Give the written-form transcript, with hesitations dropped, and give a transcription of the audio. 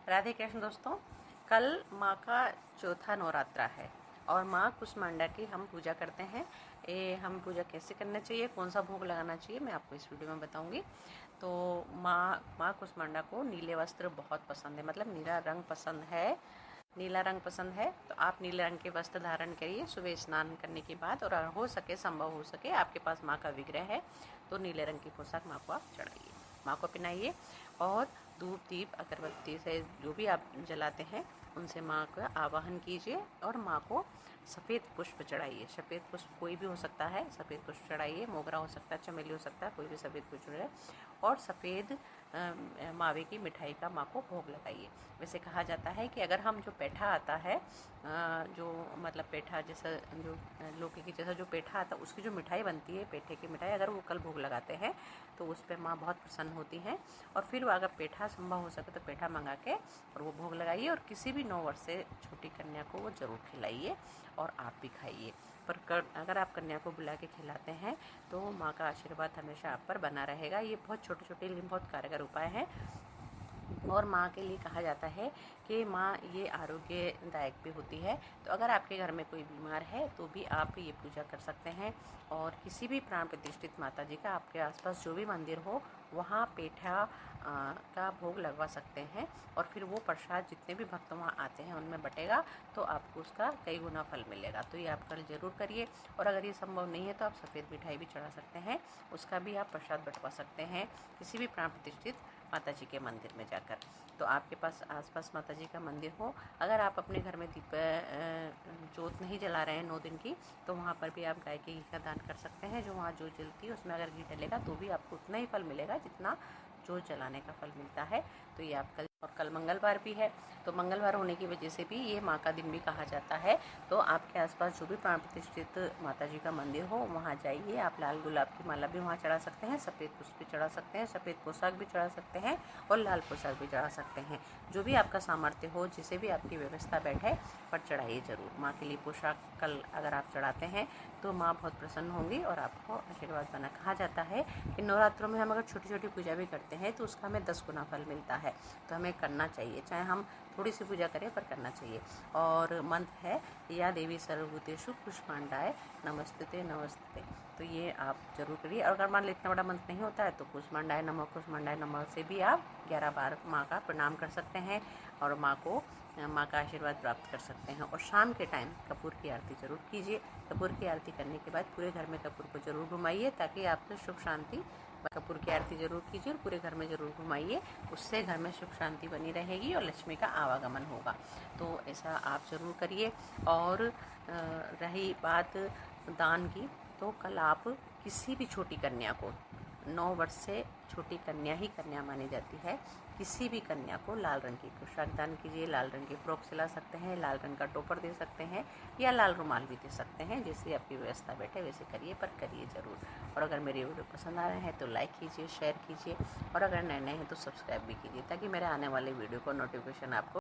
राधे कृष्ण दोस्तों। कल माँ का चौथा नवरात्रा है और माँ कुष्मांडा की हम पूजा करते हैं। हम पूजा कैसे करना चाहिए, कौन सा भोग लगाना चाहिए, मैं आपको इस वीडियो में बताऊंगी। तो माँ कुष्मांडा को नीले वस्त्र बहुत पसंद है, मतलब नीला रंग पसंद है। नीला रंग पसंद है तो आप नीले रंग के वस्त्र धारण करिए सुबह स्नान करने के बाद, और हो सके, संभव हो सके, आपके पास माँ का विग्रह है तो नीले रंग की पोशाक माँ को आप चढ़ाइए, माँ को पहनाइए। और धूप दीप अगरबत्ती से जो भी आप जलाते हैं उनसे माँ का आवाहन कीजिए और माँ को सफ़ेद पुष्प चढ़ाइए। सफ़ेद पुष्प कोई भी हो सकता है, सफ़ेद पुष्प चढ़ाइए। मोगरा हो सकता है, चमेली हो सकता है, कोई भी सफ़ेद पुष्प चढ़ाइए। और सफ़ेद मावे की मिठाई का माँ को भोग लगाइए। वैसे कहा जाता है कि अगर हम जो पेठा आता है, जो मतलब पेठा जैसा, जो लौकी की जैसा जो पेठा आता है, उसकी जो मिठाई बनती है, पेठे की मिठाई, अगर वो कल भोग लगाते हैं तो उस पर माँ बहुत प्रसन्न होती हैं। और फिर अगर पेठा संभव हो सके तो पेठा मंगा के और वो भोग लगाइए, और किसी भी 9 वर्ष से छोटी कन्या को वो ज़रूर खिलाइए और आप भी खाइए। पर अगर आप कन्या को बुला के खिलाते हैं तो माँ का आशीर्वाद हमेशा आप पर बना रहेगा। ये बहुत छोटे छोटे लेकिन बहुत कारगर उपाय हैं। और माँ के लिए कहा जाता है कि माँ ये आरोग्यदायक भी होती है। तो अगर आपके घर में कोई बीमार है तो भी आप ये पूजा कर सकते हैं। और किसी भी प्राण प्रतिष्ठित माता जी का आपके आसपास जो भी मंदिर हो वहाँ पेठा का भोग लगवा सकते हैं, और फिर वो प्रसाद जितने भी भक्त वहाँ आते हैं उनमें बटेगा तो आपको उसका कई गुना फल मिलेगा। तो ये आप कल ज़रूर करिए। और अगर ये संभव नहीं है तो आप सफ़ेद मिठाई भी चढ़ा सकते हैं, उसका भी आप प्रसाद बंटवा सकते हैं किसी भी प्राण प्रतिष्ठित माता जी के मंदिर में जाकर। तो आपके पास आसपास माता जी का मंदिर हो, अगर आप अपने घर में जोत नहीं जला रहे हैं 9 दिन की, तो वहाँ पर भी आप गाय के घी का दान कर सकते हैं। जो वहाँ जोत जलती है उसमें अगर घी डलेगा तो भी आपको उतना ही फल मिलेगा जितना जोत जलाने का फल मिलता है। तो ये आप कल मंगलवार भी है, तो मंगलवार होने की वजह से भी ये माँ का दिन भी कहा जाता है। तो आपके आसपास जो भी प्राण प्रतिष्ठित माता जी का मंदिर हो वहाँ जाइए। आप लाल गुलाब की माला भी वहाँ चढ़ा सकते हैं, सफ़ेद पुष्प भी चढ़ा सकते हैं, सफ़ेद पोशाक भी चढ़ा सकते हैं और लाल पोशाक भी चढ़ा सकते हैं। जो भी आपका सामर्थ्य हो, जिसे भी आपकी व्यवस्था बैठे, पर चढ़ाइए ज़रूर। माँ के लिए पोशाक कल अगर आप चढ़ाते हैं तो माँ बहुत प्रसन्न होंगी और आपको आशीर्वाद बना। कहा जाता है कि नवरात्रों में हम अगर छोटी छोटी पूजा भी करते हैं तो उसका हमें 10 गुना फल मिलता है। तो हमें करना चाहिए, चाहे हम थोड़ी सी पूजा करें पर करना चाहिए। और मंत्र है, या देवी सर्वभूतेषु कुष्मांडाय नमस्ते नमस्ते। तो ये आप जरूर करिए। और अगर मान लो इतना बड़ा मंत्र नहीं होता है तो कुष्मांडाय नमः से भी आप 11 बार माँ का प्रणाम कर सकते हैं और माँ का आशीर्वाद प्राप्त कर सकते हैं। और शाम के टाइम कपूर की आरती जरूर कीजिए। कपूर की आरती करने के बाद पूरे घर में कपूर को जरूर घुमाइए ताकि आपको सुख शांति। कपूर की आरती जरूर कीजिए और पूरे घर में जरूर घुमाइए, उससे घर में सुख शांति बनी रहेगी और लक्ष्मी का आवागमन होगा। तो ऐसा आप जरूर करिए। और रही बात दान की, तो कल आप किसी भी छोटी कन्या को, 9 वर्ष से छोटी कन्या ही कन्या मानी जाती है, किसी भी कन्या को लाल रंग की पोशाक दान कीजिए। लाल रंग की फ्रॉक सिला सकते हैं, लाल रंग का टोपर दे सकते हैं या लाल रुमाल भी दे सकते हैं। जैसे आपकी व्यवस्था बैठे वैसे करिए, पर करिए ज़रूर। और अगर मेरे वीडियो पसंद आ रहे हैं तो लाइक कीजिए, शेयर कीजिए, और अगर नए नए हैं तो सब्सक्राइब भी कीजिए ताकि मेरे आने वाले वीडियो को नोटिफिकेशन आपको